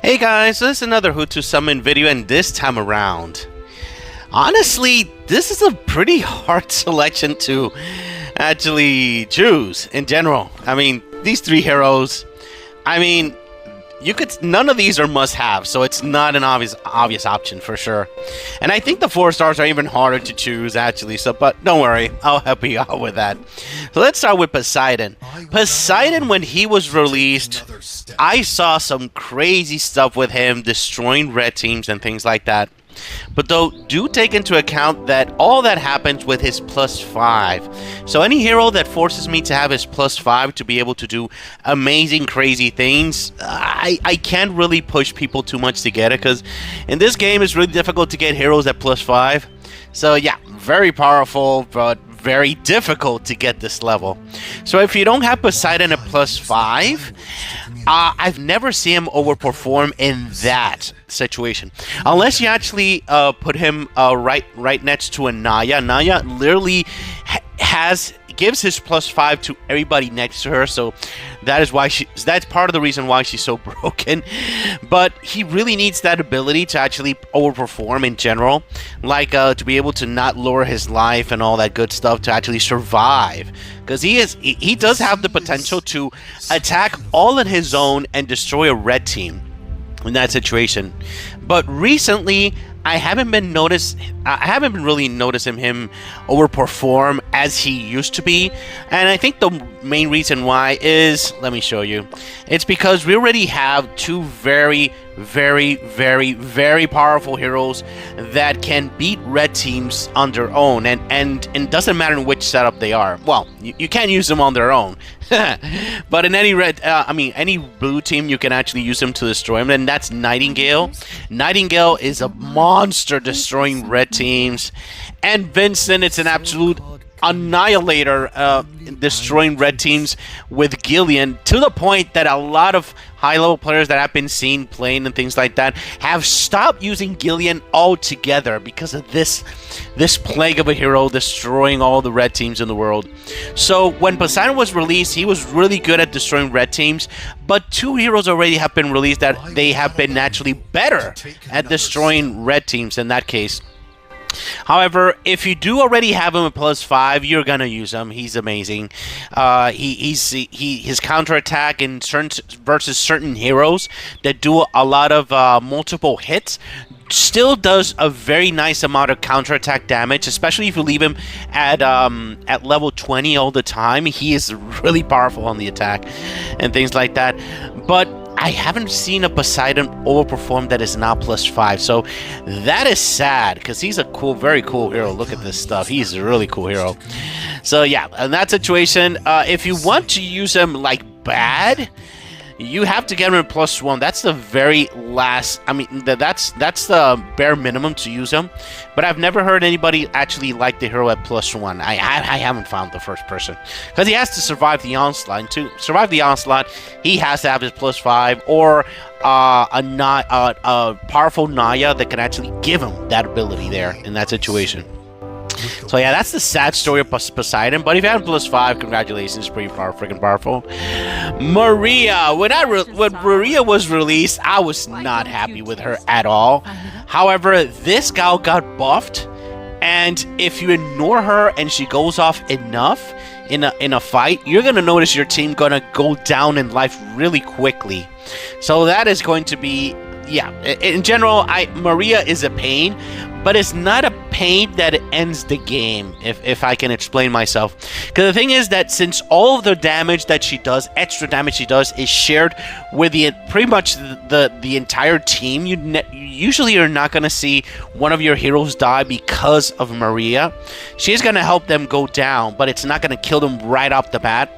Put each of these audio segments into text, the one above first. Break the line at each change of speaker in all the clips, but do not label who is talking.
Hey guys, this is another Who to Summon video, and this time around, honestly, this is a pretty hard selection to actually choose in general. I mean, these three heroes, none of these are must-have, so it's not an obvious option for sure. And I think the 4 stars are even harder to choose actually, but don't worry, I'll help you out with that. So let's start with Poseidon. Poseidon, when he was released, I saw some crazy stuff with him destroying red teams and things like that. But though, do take into account that all that happens with his +5. So any hero that forces me to have his +5 to be able to do amazing, crazy things, I can't really push people too much to get it, because in this game it's really difficult to get heroes at +5. So yeah, very powerful, but very difficult to get this level. So if you don't have Poseidon at +5, I've never seen him overperform in that situation, unless you actually put him right next to Antia. Antia literally gives his +5 to everybody next to her, so that is why that's part of the reason why she's so broken. But he really needs that ability to actually overperform in general, like to be able to not lower his life and all that good stuff to actually survive, because he does have the potential to attack all on his own and destroy a red team in that situation. But recently, I haven't been really noticing him overperform as he used to be, and I think the main reason why is, let me show you. It's because we already have two very powerful heroes that can beat red teams on their own, and it doesn't matter in which setup they are. Well, you can't use them on their own, but in any any blue team, you can actually use them to destroy them, and that's Nightingale. Nightingale is a monster destroying red teams, and Vincent, it's an absolute annihilator, destroying red teams with Gillian, to the point that a lot of high-level players that I've been seen playing and things like that have stopped using Gillian altogether because of this plague of a hero destroying all the red teams in the world. So when Poseidon was released, he was really good at destroying red teams, but 2 heroes already have been released that they have been naturally better at destroying red teams in that case. However, if you do already have him at +5, you're gonna use him. He's amazing. His counterattack in versus certain heroes that do a lot of multiple hits still does a very nice amount of counterattack damage, especially if you leave him at level 20 all the time. He is really powerful on the attack and things like that. But I haven't seen a Poseidon overperform that is now +5, so that is sad, because he's a very cool hero. Look at this stuff. He's a really cool hero. So yeah, in that situation, if you want to use him like bad, you have to get him at +1. That's the very last. That's the bare minimum to use him. But I've never heard anybody actually like the hero at +1. I haven't found the first person, because he has to survive the onslaught. And to survive the onslaught, he has to have his +5 or a powerful Naya that can actually give him that ability there in that situation. So yeah, that's the sad story of Poseidon. But if you have +5, congratulations, pretty freaking powerful. Maria, when Maria was released, I was not happy with her at all. However, this gal got buffed, and if you ignore her and she goes off enough in a fight, you're gonna notice your team gonna go down in life really quickly. So that is going to be, yeah. In general, Maria is a pain. But it's not a pain that ends the game, if I can explain myself. Because the thing is that since all of the damage that she does, extra damage she does, is shared with pretty much the entire team, you usually are not going to see one of your heroes die because of Maria. She's going to help them go down, but it's not going to kill them right off the bat.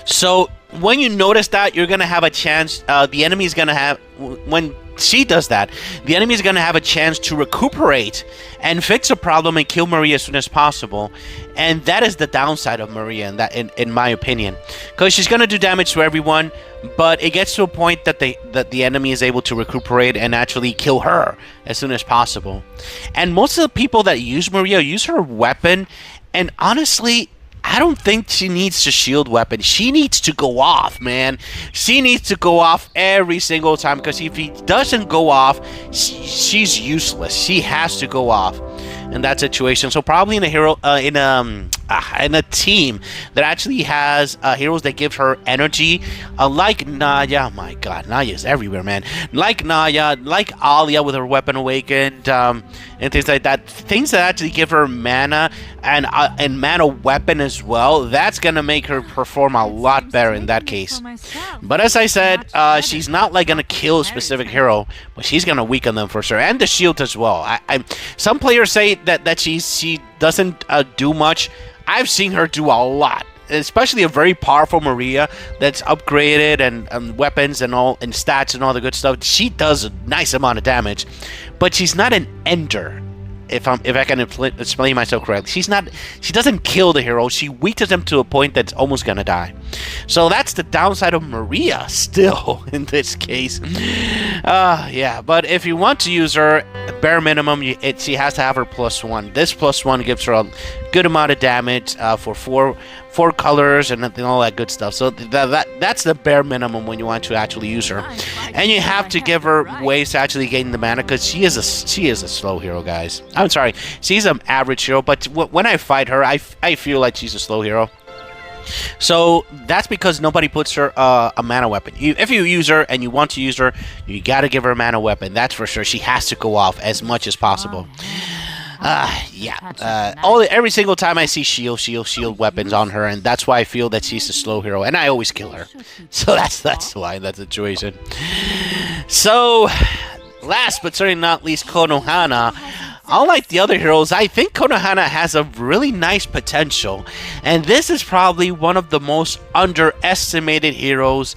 So when you notice that, you're going to have a chance, the enemy's going to have, when she does that, the enemy is going to have a chance to recuperate and fix a problem and kill Maria as soon as possible. And that is the downside of Maria, in my opinion, because she's going to do damage to everyone, but it gets to a point that the enemy is able to recuperate and actually kill her as soon as possible. And most of the people that use Maria use her weapon, and honestly, I don't think she needs a shield weapon. She needs to go off, man. She needs to go off every single time, because if he doesn't go off, she's useless. She has to go off in that situation. So probably in a hero, in a team that actually has heroes that give her energy, like Naya. Oh my God, Naya's everywhere, man. Like Naya, like Alia with her weapon awakened, and things like that. Things that actually give her mana and mana weapon as well. That's gonna make her perform a lot better in that case. But as I said, she's not like gonna kill a specific hero, but she's gonna weaken them for sure, and the shield as well. Some players say that she doesn't do much. I've seen her do a lot, especially a very powerful Maria that's upgraded and weapons and all and stats and all the good stuff. She does a nice amount of damage, but she's not an ender. If I can explain myself correctly, she doesn't kill the hero. She weakens them to a point that's almost gonna die. So that's the downside of Maria still in this case. Yeah, but if you want to use her, bare minimum, she has to have her +1. This +1 gives her a good amount of damage for four colors and all that good stuff. So that's the bare minimum when you want to actually use her, and you have to give her ways to actually gain the mana, because she is a slow hero, guys. I'm sorry, she's an average hero, but when I fight her, I feel like she's a slow hero. So that's because nobody puts her a mana weapon. If you use her and you want to use her, you got to give her a mana weapon. That's for sure. She has to go off as much as possible. Yeah. Every single time I see shield weapons on her, and that's why I feel that she's a slow hero, and I always kill her. So that's why that situation. So, last but certainly not least, Konohana. Unlike the other heroes, I think Konohana has a really nice potential, and this is probably one of the most underestimated heroes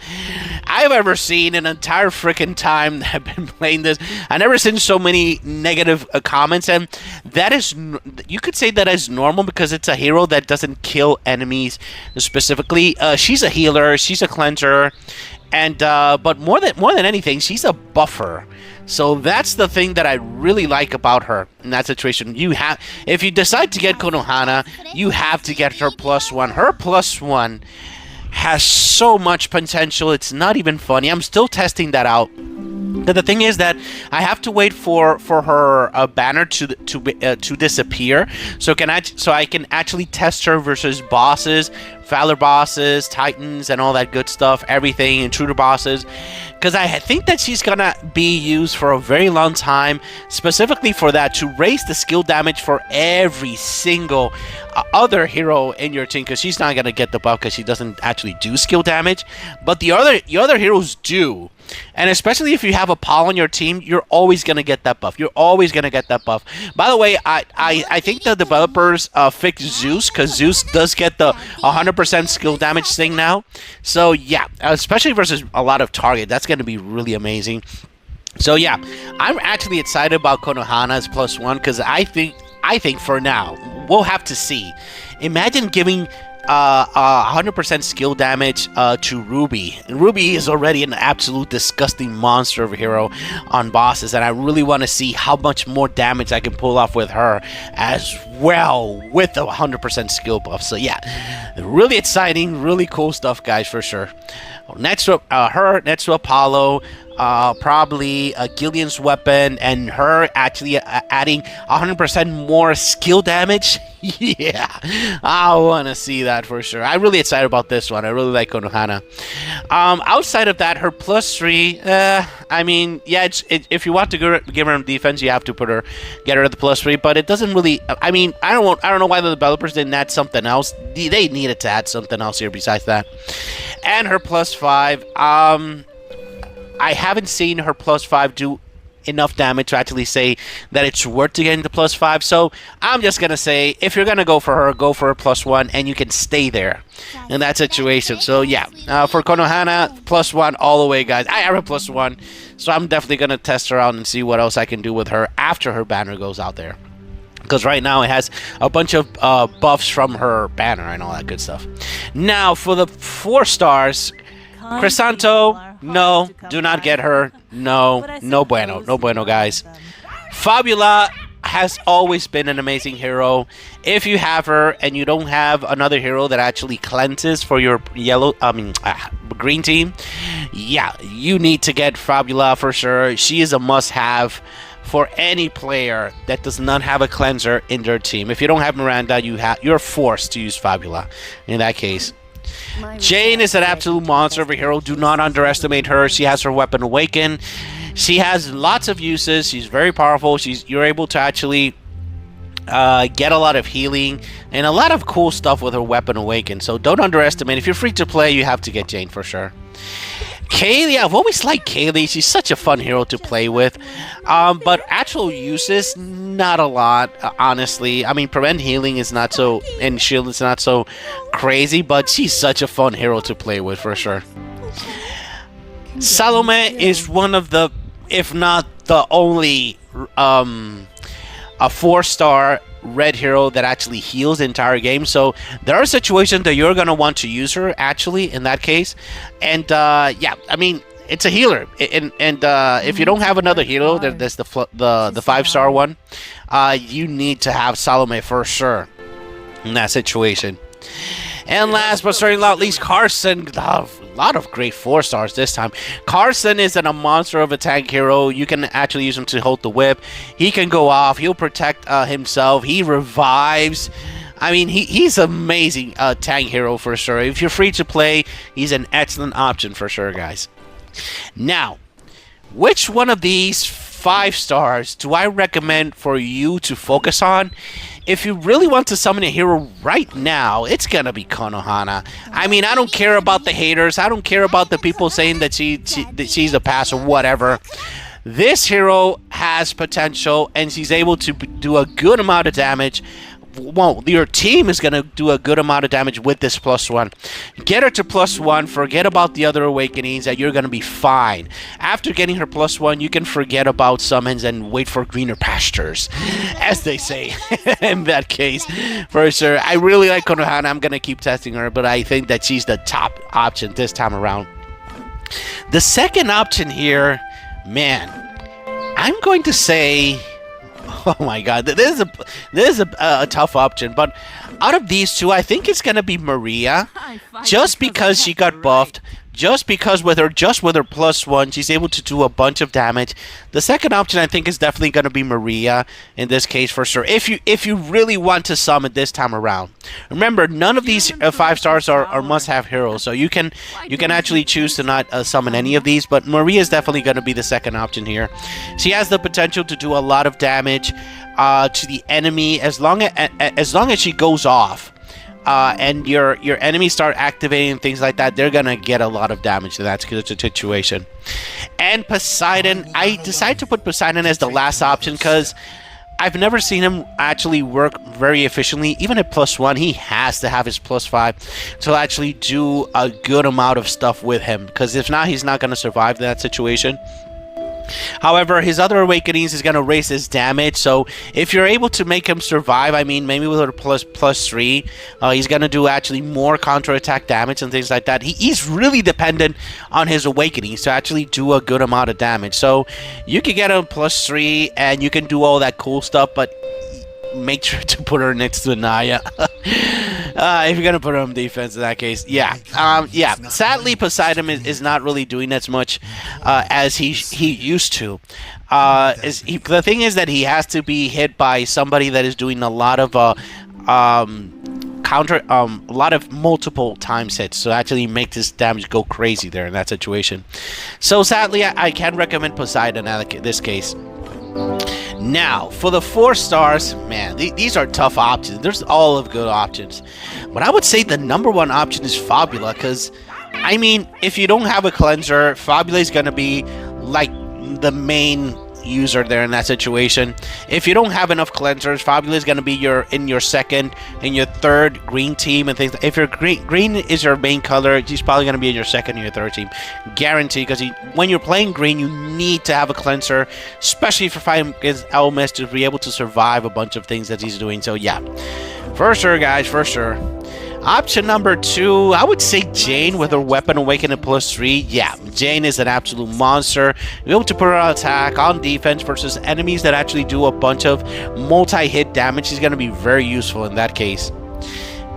I've ever seen in an entire freaking time that I've been playing this. I've never seen so many negative comments, and that is, you could say that is normal, because it's a hero that doesn't kill enemies specifically. She's a healer, she's a cleanser, and but more than anything, she's a buffer. So that's the thing that I really like about her in that situation. If you decide to get Konohana, you have to get her +1. Her +1 has so much potential, it's not even funny. I'm still testing that out. But the thing is that I have to wait for her banner to disappear, so I can actually test her versus bosses, Valor bosses, Titans, and all that good stuff, everything, intruder bosses, because I think that she's gonna be used for a very long time, specifically for that, to raise the skill damage for every single other hero in your team, because she's not gonna get the buff because she doesn't actually do skill damage, but the other heroes do. And especially if you have a Paul on your team, you're always going to get that buff. You're always going to get that buff. By the way, I think the developers fixed Zeus, because Zeus does get the 100% skill damage thing now. So yeah, especially versus a lot of target, that's going to be really amazing. So yeah, I'm actually excited about Konohana's +1, because I think for now, we'll have to see. Imagine giving 100% skill damage to Ruby. And Ruby is already an absolute disgusting monster of a hero on bosses, and I really want to see how much more damage I can pull off with her as well, with a 100% skill buff. So yeah, really exciting, really cool stuff, guys, for sure. Next to next to Apollo, probably Gillian's weapon, and her actually adding 100% more skill damage. Yeah, I want to see that for sure. I'm really excited about this one. I really like Konohana. Outside of that, her +3, I mean, yeah, if you want to give her defense, you have to get her the +3, but it doesn't really, I mean, I don't know why the developers didn't add something else. They needed to add something else here besides that. And her +5, I haven't seen her +5 do enough damage to actually say that it's worth to getting the +5. So I'm just gonna say, if you're gonna go for her +1, and you can stay there in that situation. So yeah, for Konohana, +1 all the way, guys. I have a +1, so I'm definitely gonna test her out and see what else I can do with her after her banner goes out there. Because right now it has a bunch of buffs from her banner and all that good stuff. Now for the 4 stars, Crisanto, no, do not get her. No bueno, guys. Fabula, has always been an amazing hero. If you have her and you don't have another hero that actually cleanses for your green team, yeah, you need to get Fabula for sure. She is a must-have for any player that does not have a cleanser in their team. If you don't have Miranda, you're forced to use Fabula in that case. Jane is an absolute monster of a hero. Do not underestimate her. She has her weapon Awaken. She has lots of uses. She's very powerful. You're able to actually get a lot of healing and a lot of cool stuff with her weapon Awaken. So don't underestimate. If you're free to play, you have to get Jane for sure. Kaylee, I've always liked Kaylee. She's such a fun hero to play with. But actual uses, not a lot, honestly. I mean, prevent healing is not so, and shield is not so crazy, but she's such a fun hero to play with for sure. Salome is one of the, if not the only, a 4-star red hero that actually heals the entire game. So there are situations that you're going to want to use her actually in that case. And yeah, I mean, it's a healer. And if you don't have another hero, there's the 5-star one. You need to have Salome for sure in that situation. And last but certainly not least, Carson. A lot of great 4-stars this time. Carson is a monster of a tank hero. You can actually use him to hold the whip. He can go off. He'll protect himself. He revives. I mean, he's an amazing tank hero for sure. If you're free to play, he's an excellent option for sure, guys. Now, which one of these 5-stars do I recommend for you to focus on? If you really want to summon a hero right now, it's going to be Konohana. I mean, I don't care about the haters. I don't care about the people saying that she's a pass or whatever. This hero has potential, and she's able to do a good amount of damage. Well, your team is going to do a good amount of damage with this +1. Get her to +1. Forget about the other awakenings, and you're going to be fine. After getting her +1, you can forget about summons and wait for greener pastures, as they say in that case, for sure. I really like Konohana. I'm going to keep testing her, but I think that she's the top option this time around. The second option here, man, I'm going to say... Oh my god, this is a tough option, but out of these two, I think it's gonna be Maria, just because she got buffed, just because with her +1, she's able to do a bunch of damage. The second option, I think, is definitely gonna be Maria in this case for sure. If you really want to summon this time around, remember none of these 5-stars are must-have heroes, so you can actually choose to not summon any of these. But Maria is definitely gonna be the second option here. She has the potential to do a lot of damage to the enemy as long as she goes off. And your enemies start activating things like that, they're gonna get a lot of damage in that situation. And Poseidon, I decided to put Poseidon as the last option because I've never seen him actually work very efficiently. Even at +1, he has to have his +5 to actually do a good amount of stuff with him, because if not, he's not gonna survive that situation. However, his other awakenings is going to raise his damage, so if you're able to make him survive, I mean, maybe with a +3, he's going to do actually more counterattack damage and things like that. He's really dependent on his awakenings to actually do a good amount of damage. So you can get a +3 and you can do all that cool stuff, but make sure to put her next to Naya. If you're gonna put her on defense in that case, yeah. Sadly, Poseidon is not really doing as much as he used to. The thing is that he has to be hit by somebody that is doing a lot of a lot of multiple times hits, so actually make this damage go crazy there in that situation. So sadly, I can recommend Poseidon in this case. Now, for the 4-stars, man, these are tough options. There's all of good options. But I would say the #1 option is Fabula, because, I mean, if you don't have a cleanser, Fabula is going to be, like, the main user there in that situation. If you don't have enough cleansers, Fabula is going to be in your second and your third green team and things. If your green is your main color, he's probably going to be in your second and your third team, guaranteed. Because when you're playing green, you need to have a cleanser, especially if you're fighting against Elmis, to be able to survive a bunch of things that he's doing. So yeah, for sure, guys, for sure. Option number 2, I would say Jane with her Weapon Awakening +3. Yeah, Jane is an absolute monster. Be able to put her on attack, on defense versus enemies that actually do a bunch of multi-hit damage. She's going to be very useful in that case.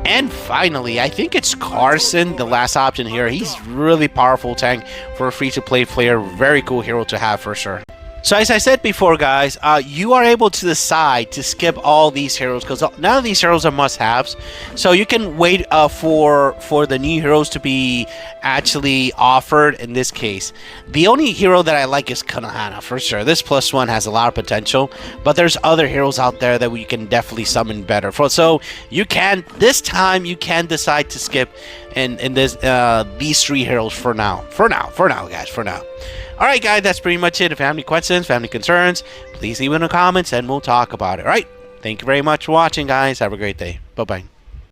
And finally, I think it's Carson, the last option here. He's really powerful tank for a free-to-play player. Very cool hero to have for sure. So as I said before, guys, you are able to decide to skip all these heroes because none of these heroes are must-haves. So you can wait for the new heroes to be actually offered in this case. The only hero that I like is Konohana for sure. This +1 has a lot of potential, but there's other heroes out there that we can definitely summon better. So you can, this time, you can decide to skip in this these 3 heroes for now. For now, guys, for now. Alright guys, that's pretty much it. If you have any questions, family concerns, please leave it in the comments and we'll talk about it. Alright, thank you very much for watching guys. Have a great day. Bye-bye.